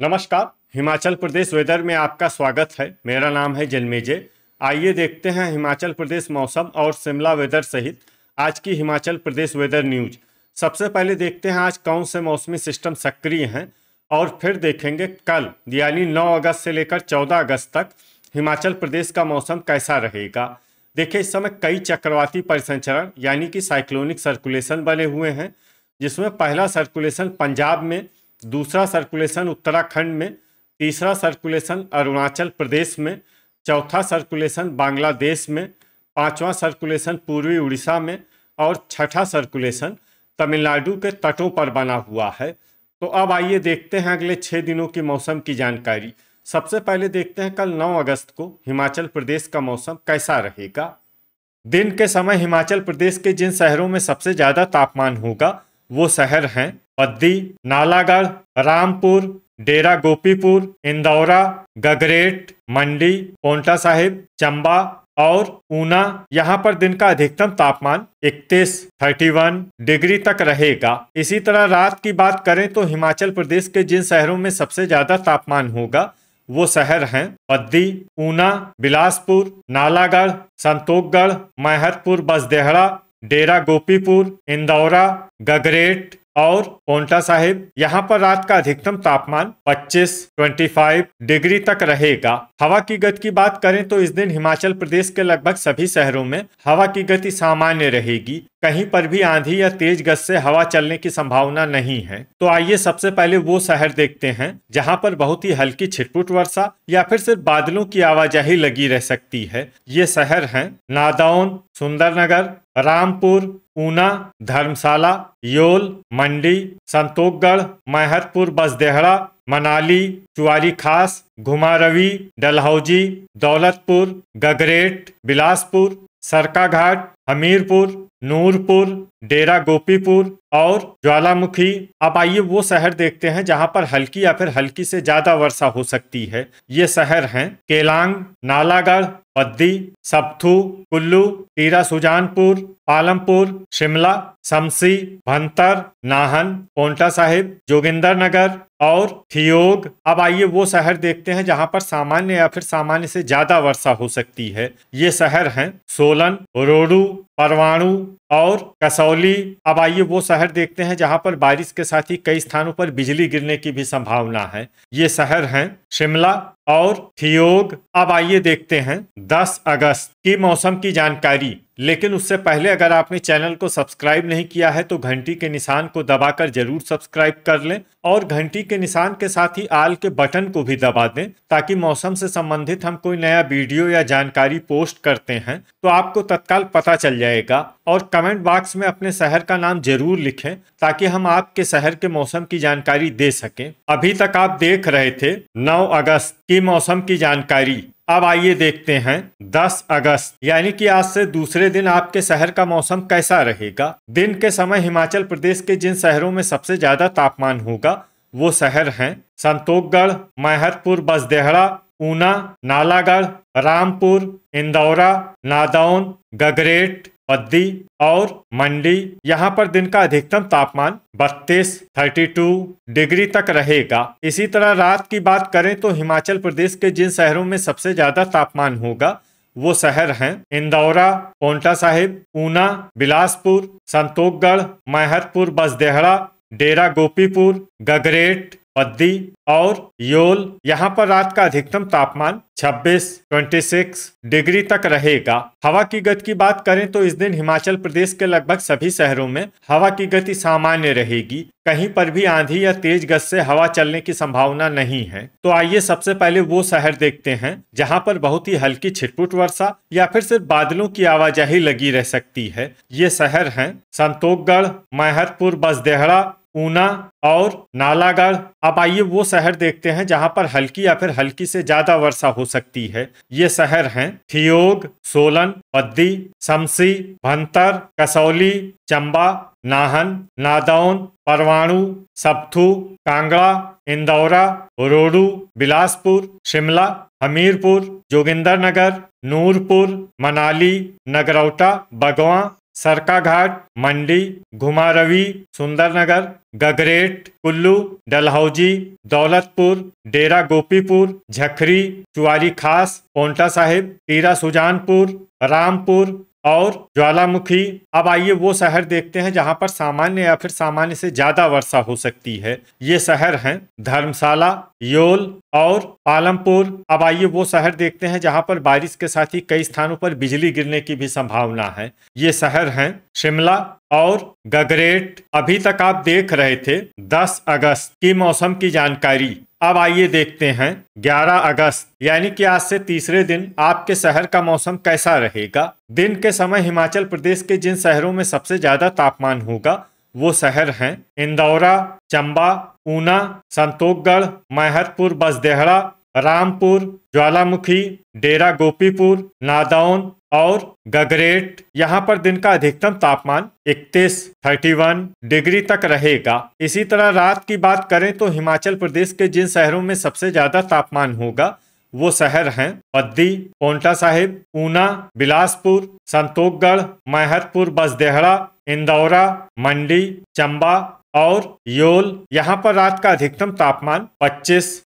नमस्कार। हिमाचल प्रदेश वेदर में आपका स्वागत है। मेरा नाम है जन्मेजय। आइए देखते हैं हिमाचल प्रदेश मौसम और शिमला वेदर सहित आज की हिमाचल प्रदेश वेदर न्यूज। सबसे पहले देखते हैं आज कौन से मौसमी सिस्टम सक्रिय हैं और फिर देखेंगे कल यानी 9 अगस्त से लेकर 14 अगस्त तक हिमाचल प्रदेश का मौसम कैसा रहेगा। देखिए, इस समय कई चक्रवाती परिसंचरण यानी कि साइक्लोनिक सर्कुलेशन बने हुए हैं, जिसमें पहला सर्कुलेशन पंजाब में, दूसरा सर्कुलेशन उत्तराखंड में, तीसरा सर्कुलेशन अरुणाचल प्रदेश में, चौथा सर्कुलेशन बांग्लादेश में, पांचवा सर्कुलेशन पूर्वी उड़ीसा में और छठा सर्कुलेशन तमिलनाडु के तटों पर बना हुआ है। तो अब आइए देखते हैं अगले 6 दिनों की मौसम की जानकारी। सबसे पहले देखते हैं कल 9 अगस्त को हिमाचल प्रदेश का मौसम कैसा रहेगा। दिन के समय हिमाचल प्रदेश के जिन शहरों में सबसे ज़्यादा तापमान होगा वो शहर हैं बद्दी, नालागढ़, रामपुर, डेरा गोपीपुर, इंदौरा, गगरेट, मंडी, पोंटा साहिब, चंबा और ऊना। यहाँ पर दिन का अधिकतम तापमान 31 डिग्री तक रहेगा। इसी तरह रात की बात करें तो हिमाचल प्रदेश के जिन शहरों में सबसे ज्यादा तापमान होगा वो शहर हैं बद्दी, ऊना, बिलासपुर, नालागढ़, संतोखगढ़, मैहतपुर बसदेहड़ा, डेरा गोपीपुर, इंदौरा, गगरेट और पोंटा साहिब। यहाँ पर रात का अधिकतम तापमान 25 डिग्री तक रहेगा। हवा की गति की बात करें तो इस दिन हिमाचल प्रदेश के लगभग सभी शहरों में हवा की गति सामान्य रहेगी। कहीं पर भी आंधी या तेज गति से हवा चलने की संभावना नहीं है। तो आइए सबसे पहले वो शहर देखते हैं जहां पर बहुत ही हल्की छिटपुट वर्षा या फिर सिर्फ बादलों की आवाजाही लगी रह सकती है। ये शहर हैं नादौन, सुंदरनगर, रामपुर, ऊना, धर्मशाला, योल, मंडी, संतोखगढ़, मैहतपुर बसदेहड़ा, मनाली, चुआरी खास, घुमारवी, डलहौजी, दौलतपुर, गगरेट, बिलासपुर, सरकाघाट, हमीरपुर, नूरपुर, डेरा गोपीपुर और ज्वालामुखी। अब आइए वो शहर देखते हैं जहां पर हल्की या फिर हल्की से ज्यादा वर्षा हो सकती है। ये शहर हैं केलांग, नालागढ़, बद्दी, सबथू, कुल्लू, टीरा सुजानपुर, पालमपुर, शिमला, शमसी, भंतर, नाहन, पोंटा साहिब, जोगिंदरनगर और थियोग। अब आइए वो शहर देखते हैं जहां पर सामान्य या फिर सामान्य से ज्यादा वर्षा हो सकती है। ये शहर हैं सोलन, रोडू, परवाणु और कसौली। अब आइए वो शहर देखते हैं जहां पर बारिश के साथ ही कई स्थानों पर बिजली गिरने की भी संभावना है। ये शहर हैं शिमला और थियोग। अब आइए देखते हैं 10 अगस्त की मौसम की जानकारी। लेकिन उससे पहले अगर आपने चैनल को सब्सक्राइब नहीं किया है तो घंटी के निशान को दबाकर जरूर सब्सक्राइब कर लें और घंटी के निशान के साथ ही आल के बटन को भी दबा दें, ताकि मौसम से संबंधित हम कोई नया वीडियो या जानकारी पोस्ट करते हैं तो आपको तत्काल पता चल जाएगा। और कमेंट बॉक्स में अपने शहर का नाम जरूर लिखें ताकि हम आपके शहर के मौसम की जानकारी दे सकें। अभी तक आप देख रहे थे 9 अगस्त की मौसम की जानकारी। अब आइए देखते हैं 10 अगस्त यानी कि आज से दूसरे दिन आपके शहर का मौसम कैसा रहेगा। दिन के समय हिमाचल प्रदेश के जिन शहरों में सबसे ज्यादा तापमान होगा वो शहर हैं संतोखगढ़, मैहतपुर बसदेहड़ा, ऊना, नालागढ़, रामपुर, इंदौरा, नादौन, गगरेट, बद्दी और मंडी। यहाँ पर दिन का अधिकतम तापमान 32 डिग्री तक रहेगा। इसी तरह रात की बात करें तो हिमाचल प्रदेश के जिन शहरों में सबसे ज्यादा तापमान होगा वो शहर हैं इंदौरा, पोंटा साहिब, ऊना, बिलासपुर, संतोखगढ़, मैहतपुर बसदेहड़ा, डेरा गोपीपुर, गगरेट, बद्दी और योल। यहाँ पर रात का अधिकतम तापमान 26 डिग्री तक रहेगा। हवा की गति की बात करें तो इस दिन हिमाचल प्रदेश के लगभग सभी शहरों में हवा की गति सामान्य रहेगी। कहीं पर भी आंधी या तेज गति से हवा चलने की संभावना नहीं है। तो आइए सबसे पहले वो शहर देखते हैं जहां पर बहुत ही हल्की छिटपुट वर्षा या फिर सिर्फ बादलों की आवाजाही लगी रह सकती है। ये शहर हैं संतोखगढ़, मैहतपुर बसदेहड़ा, ऊना और नालागढ़। अब आइए वो शहर देखते हैं जहां पर हल्की या फिर हल्की से ज्यादा वर्षा हो सकती है। ये शहर हैं थियोग, सोलन, बद्दी, शमसी, भंतर, कसौली, चंबा, नाहन, नादौन, परवाणु, सबथू, कांगड़ा, इंदौरा, रोडू, बिलासपुर, शिमला, हमीरपुर, जोगिंदरनगर, नूरपुर, मनाली, नगरौटा, बगवां सरकाघाट, मंडी, घुमारवी, सुंदरनगर, गगरेट, कुल्लू, डलहौजी, दौलतपुर, डेरा गोपीपुर, झखरी, चुआरी खास, पोंटा साहिब, टीरा सुजानपुर, रामपुर और ज्वालामुखी। अब आइए वो शहर देखते हैं जहां पर सामान्य या फिर सामान्य से ज्यादा वर्षा हो सकती है। ये शहर हैं धर्मशाला, योल और पालमपुर। अब आइए वो शहर देखते हैं जहां पर बारिश के साथ ही कई स्थानों पर बिजली गिरने की भी संभावना है। ये शहर हैं शिमला और गगरेट। अभी तक आप देख रहे थे 10 अगस्त की मौसम की जानकारी। अब आइए देखते हैं 11 अगस्त यानी कि आज से तीसरे दिन आपके शहर का मौसम कैसा रहेगा। दिन के समय हिमाचल प्रदेश के जिन शहरों में सबसे ज्यादा तापमान होगा वो शहर हैं इंदौरा, चंबा, ऊना, संतोषगढ़, मैहतपुर, बसदेहड़ा, रामपुर, ज्वालामुखी, डेरा गोपीपुर, नादौन और गगरेट। यहाँ पर दिन का अधिकतम तापमान 31 डिग्री तक रहेगा। इसी तरह रात की बात करें तो हिमाचल प्रदेश के जिन शहरों में सबसे ज्यादा तापमान होगा वो शहर हैं बद्दी, पोंटा साहिब, ऊना, बिलासपुर, संतोषगढ़, मैहतपुर, बसदेहड़ा, इंदौरा, मंडी, चंबा और योल। यहाँ पर रात का अधिकतम तापमान 25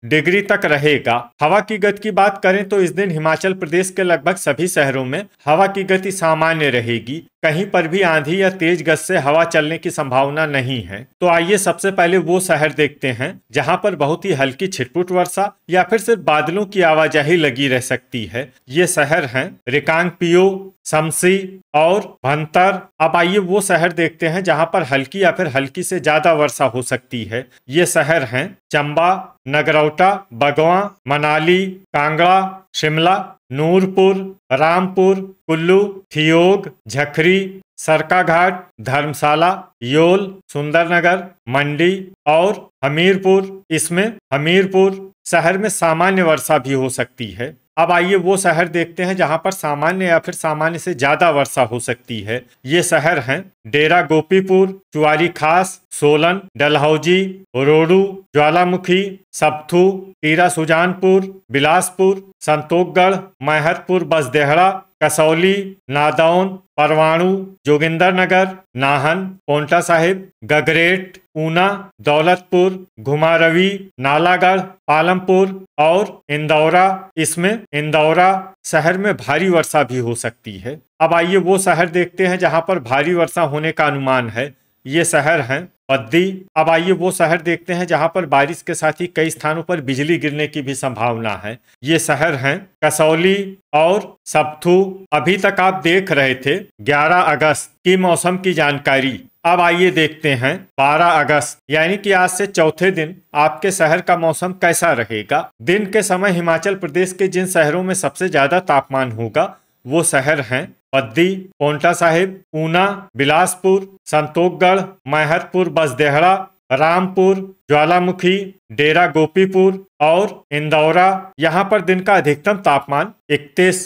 डिग्री तक रहेगा। हवा की गति की बात करें तो इस दिन हिमाचल प्रदेश के लगभग सभी शहरों में हवा की गति सामान्य रहेगी। कहीं पर भी आंधी या तेज गति से हवा चलने की संभावना नहीं है। तो आइए सबसे पहले वो शहर देखते हैं जहां पर बहुत ही हल्की छिटपुट वर्षा या फिर सिर्फ बादलों की आवाजाही लगी रह सकती है। ये शहर हैं रिकांगपिओ, शमसी और भंतर। अब आइए वो शहर देखते हैं जहां पर हल्की या फिर हल्की से ज्यादा वर्षा हो सकती है। ये शहर हैं चंबा, नगरौटा, बगवां, मनाली, कांगड़ा, शिमला, नूरपुर, रामपुर, कुल्लू, ठियोग, झखरी, सरकाघाट, धर्मशाला, योल, सुंदरनगर, मंडी और हमीरपुर। इसमें हमीरपुर शहर में सामान्य वर्षा भी हो सकती है। अब आइए वो शहर देखते हैं जहां पर सामान्य या फिर सामान्य से ज्यादा वर्षा हो सकती है। ये शहर हैं डेरा गोपीपुर, चुआरी खास, सोलन, डलहौजी, रोडू, ज्वालामुखी, सबथू, टीरा सुजानपुर, बिलासपुर, संतोषगढ़, मैहतपुर, बसदेहड़ा, कसौली, नादौन, परवाणु, जोगिंदरनगर, नाहन, पोंटा साहिब, गगरेट, ऊना, दौलतपुर, घुमारवी, नालागढ़, पालमपुर और इंदौरा। इसमें इंदौरा शहर में भारी वर्षा भी हो सकती है। अब आइए वो शहर देखते हैं जहां पर भारी वर्षा होने का अनुमान है। ये शहर हैं बद्दी। अब आइए वो शहर देखते हैं जहां पर बारिश के साथ ही कई स्थानों पर बिजली गिरने की भी संभावना है। ये शहर हैं कसौली और सबथू। अभी तक आप देख रहे थे 11 अगस्त की मौसम की जानकारी। अब आइए देखते हैं 12 अगस्त यानी कि आज से चौथे दिन आपके शहर का मौसम कैसा रहेगा। दिन के समय हिमाचल प्रदेश के जिन शहरों में सबसे ज्यादा तापमान होगा वो शहर हैं बद्दी, पोंटा साहिब, ऊना, बिलासपुर, संतोषगढ़, मैहतपुर, बसदेहड़ा, रामपुर, ज्वालामुखी, डेरा गोपीपुर और इंदौरा। यहाँ पर दिन का अधिकतम तापमान 31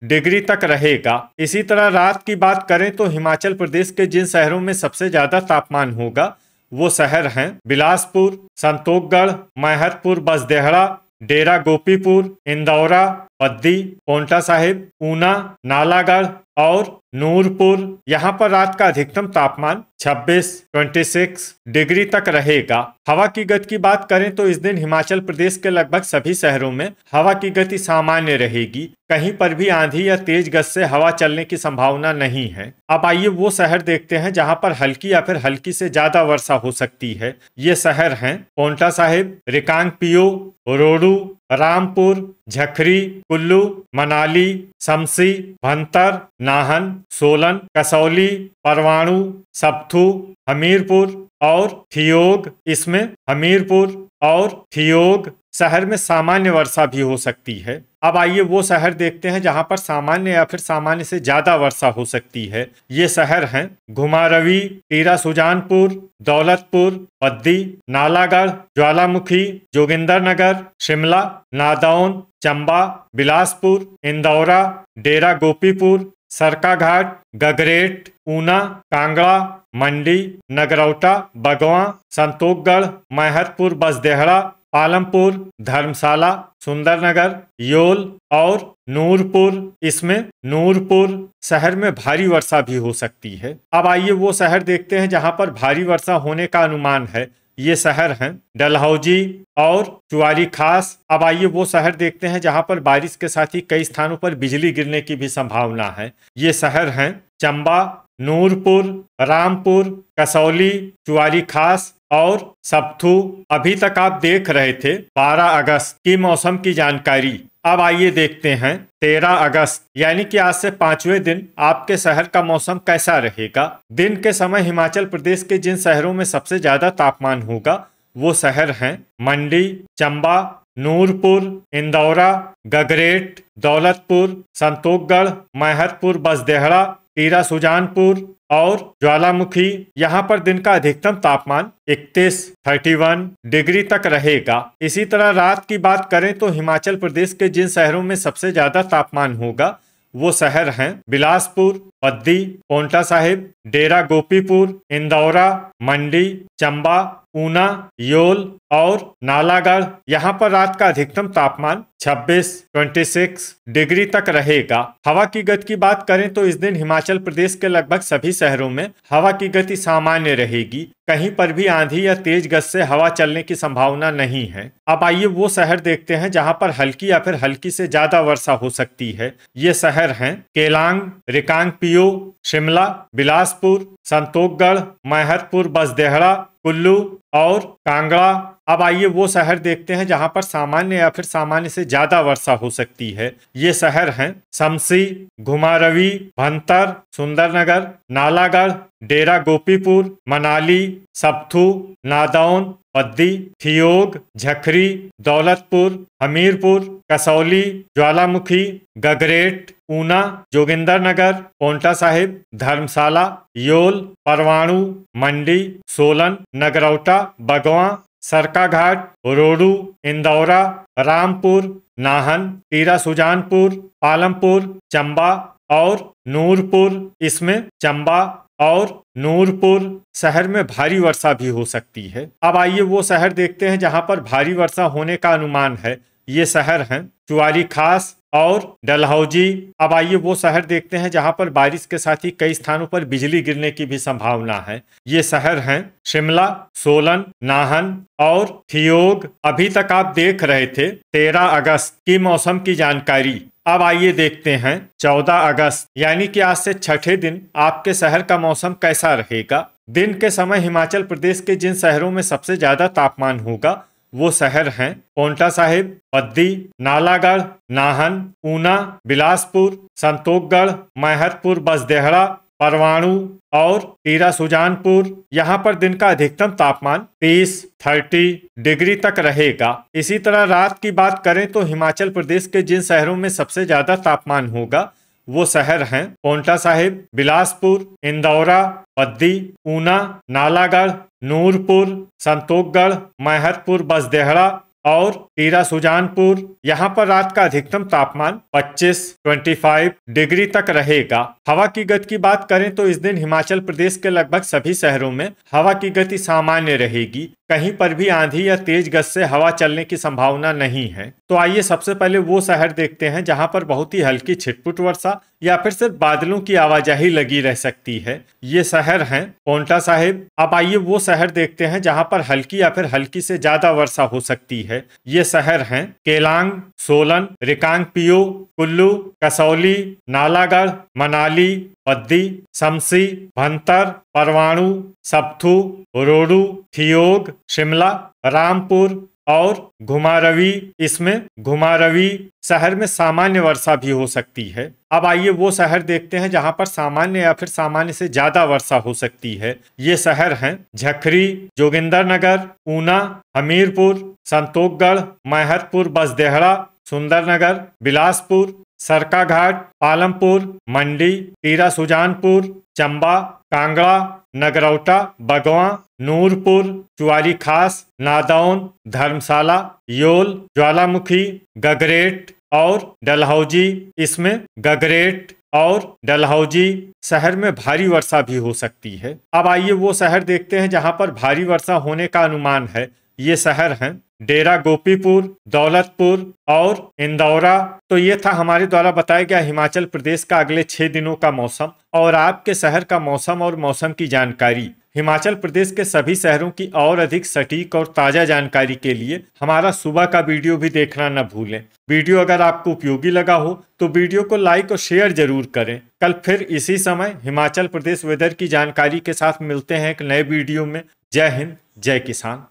डिग्री तक रहेगा। इसी तरह रात की बात करें तो हिमाचल प्रदेश के जिन शहरों में सबसे ज्यादा तापमान होगा वो शहर हैं बिलासपुर, संतोषगढ़, मैहतपुर, बसदेहड़ा, डेरा गोपीपुर, इंदौरा, बद्दी, पोंटा साहिब, ऊना, नालागढ़ और नूरपुर। यहाँ पर रात का अधिकतम तापमान 26 डिग्री तक रहेगा। हवा की गति की बात करें तो इस दिन हिमाचल प्रदेश के लगभग सभी शहरों में हवा की गति सामान्य रहेगी। कहीं पर भी आंधी या तेज गति से हवा चलने की संभावना नहीं है। अब आइए वो शहर देखते हैं जहां पर हल्की या फिर हल्की से ज्यादा वर्षा हो सकती है। ये शहर हैं पोंटा साहिब, रिकांगपिओ, रोडू, रामपुर, झखरी, कुल्लू, मनाली, शमसी, भंतर, नाहन, सोलन, कसौली, परवाणु, सबथू, हमीरपुर और ठियोग। इसमें हमीरपुर और ठियोग शहर में सामान्य वर्षा भी हो सकती है। अब आइए वो शहर देखते हैं जहां पर सामान्य या फिर सामान्य से ज्यादा वर्षा हो सकती है। ये शहर हैं घुमारवी, टीरा सुजानपुर, दौलतपुर, बद्दी, नालागढ़, ज्वालामुखी, जोगिंदरनगर, शिमला, नादौन, चंबा, बिलासपुर, इंदौरा, डेरा गोपीपुर, सरकाघाट, गगरेट, ऊना, कांगड़ा, मंडी, नगरौटा, बगवां, संतोषगढ़, मैहतपुर, बसदेहड़ा, पालमपुर, धर्मशाला, सुंदरनगर, योल और नूरपुर, इसमें नूरपुर शहर में भारी वर्षा भी हो सकती है। अब आइए वो शहर देखते हैं जहां पर भारी वर्षा होने का अनुमान है। ये शहर हैं डलहौजी और चुआरी खास। अब आइए वो शहर देखते हैं जहां पर बारिश के साथ ही कई स्थानों पर बिजली गिरने की भी संभावना है। ये शहर हैं चंबा, नूरपुर, रामपुर, कसौली, चुआरी खास और सबथू। अभी तक आप देख रहे थे 12 अगस्त की मौसम की जानकारी। अब आइए देखते हैं 13 अगस्त यानी कि आज से 5वें दिन आपके शहर का मौसम कैसा रहेगा। दिन के समय हिमाचल प्रदेश के जिन शहरों में सबसे ज्यादा तापमान होगा वो शहर हैं मंडी, चंबा, नूरपुर, इंदौरा, गगरेट, दौलतपुर, संतोखगढ़, मैहतपुर, बसदेहड़ा, टीरा सुजानपुर और ज्वालामुखी। यहाँ पर दिन का अधिकतम तापमान 31 डिग्री तक रहेगा। इसी तरह रात की बात करें तो हिमाचल प्रदेश के जिन शहरों में सबसे ज्यादा तापमान होगा वो शहर हैं बिलासपुर, बद्दी, पोंटा साहिब, डेरा गोपीपुर, इंदौरा, मंडी, चंबा, ऊना, योल और नालागढ़। यहाँ पर रात का अधिकतम तापमान 26 डिग्री तक रहेगा। हवा की गति की बात करें तो इस दिन हिमाचल प्रदेश के लगभग सभी शहरों में हवा की गति सामान्य रहेगी। कहीं पर भी आंधी या तेज गति से हवा चलने की संभावना नहीं है। अब आइए वो शहर देखते हैं जहां पर हल्की या फिर हल्की से ज्यादा वर्षा हो सकती है। ये शहर हैं केलांग, रिकांगपिओ, शिमला, बिलासपुर, संतोखगढ़, मैहतपुर, बसदेहड़ा, कुल्लू और कांगड़ा। अब आइए वो शहर देखते हैं जहां पर सामान्य या फिर सामान्य से ज्यादा वर्षा हो सकती है। ये शहर हैं शमसी, घुमारवी, भंतर, सुंदरनगर, नालागढ़, डेरा गोपीपुर, मनाली, सबथू, नादौन, बद्दी, थियोग, झखरी, दौलतपुर, हमीरपुर, कसौली, ज्वालामुखी, गगरेट, ऊना, जोगिंदरनगर, पोंटा साहिब, धर्मशाला, योल, परवाणु, मंडी, सोलन, नगरौटा, बगवां, सरकाघाट, रोडू, इंदौरा, रामपुर, नाहन, टीरा सुजानपुर, पालमपुर, चंबा और नूरपुर। इसमें चंबा और नूरपुर शहर में भारी वर्षा भी हो सकती है। अब आइए वो शहर देखते हैं जहां पर भारी वर्षा होने का अनुमान है। ये शहर हैं चुआरी खास और डलहौजी। अब आइए वो शहर देखते हैं जहां पर बारिश के साथ ही कई स्थानों पर बिजली गिरने की भी संभावना है। ये शहर हैं शिमला, सोलन, नाहन और थियोग। अभी तक आप देख रहे थे 13 अगस्त की मौसम की जानकारी। अब आइए देखते हैं 14 अगस्त यानी कि आज से छठे दिन आपके शहर का मौसम कैसा रहेगा। दिन के समय हिमाचल प्रदेश के जिन शहरों में सबसे ज्यादा तापमान होगा वो शहर हैं पोंटा साहिब, बद्दी, नालागढ़, नाहन, ऊना, बिलासपुर, संतोखगढ़, मैहतपुर, बसदेहड़ा, परवाणु और टीरा सुजानपुर। यहाँ पर दिन का अधिकतम तापमान 30 डिग्री तक रहेगा। इसी तरह रात की बात करें तो हिमाचल प्रदेश के जिन शहरों में सबसे ज्यादा तापमान होगा वो शहर हैं पोंटा साहिब, बिलासपुर, इंदौरा, बद्दी, ऊना, नालागढ़, नूरपुर, संतोखगढ़, मैहतपुर, बसदेहड़ा और टीरा सुजानपुर। यहाँ पर रात का अधिकतम तापमान 25 डिग्री तक रहेगा। हवा की गति की बात करें तो इस दिन हिमाचल प्रदेश के लगभग सभी शहरों में हवा की गति सामान्य रहेगी। कहीं पर भी आंधी या तेज गति से हवा चलने की संभावना नहीं है। तो आइए सबसे पहले वो शहर देखते हैं जहां पर बहुत ही हल्की छिटपुट वर्षा या फिर सिर्फ बादलों की आवाजाही लगी रह सकती है। ये शहर हैं पोंटा साहिब। अब आइए वो शहर देखते हैं जहां पर हल्की या फिर हल्की से ज्यादा वर्षा हो सकती है। ये शहर हैं केलांग, सोलन, रिकांगपिओ, कुल्लू, कसौली, नालागढ़, मनाली, बद्दी, शमसी, भंतर, परवाणु, सबथू, रोडू, थियोग, शिमला, रामपुर और घुमारवी। इसमें घुमारवी शहर में सामान्य वर्षा भी हो सकती है। अब आइए वो शहर देखते हैं जहां पर सामान्य या फिर सामान्य से ज्यादा वर्षा हो सकती है। ये शहर हैं झखरी, जोगिंदरनगर, ऊना, हमीरपुर, संतोखगढ़, मैहतपुर, बसदेहड़ा, सुंदरनगर, बिलासपुर, सरकाघाट, पालमपुर, मंडी, टीरा सुजानपुर, चंबा, कांगड़ा, नगरौटा, बगवां, नूरपुर, चुआरी खास, नादौन, धर्मशाला, योल, ज्वालामुखी, गगरेट और डलहौजी। इसमें गगरेट और डलहौजी शहर में भारी वर्षा भी हो सकती है। अब आइए वो शहर देखते हैं जहां पर भारी वर्षा होने का अनुमान है। ये शहर हैं डेरा गोपीपुर, दौलतपुर और इंदौरा। तो ये था हमारे द्वारा बताया गया हिमाचल प्रदेश का अगले 6 दिनों का मौसम और आपके शहर का मौसम और मौसम की जानकारी। हिमाचल प्रदेश के सभी शहरों की और अधिक सटीक और ताज़ा जानकारी के लिए हमारा सुबह का वीडियो भी देखना न भूलें। वीडियो अगर आपको उपयोगी लगा हो तो वीडियो को लाइक और शेयर जरूर करें। कल फिर इसी समय हिमाचल प्रदेश वेदर की जानकारी के साथ मिलते हैं एक नए वीडियो में। जय हिंद, जय किसान।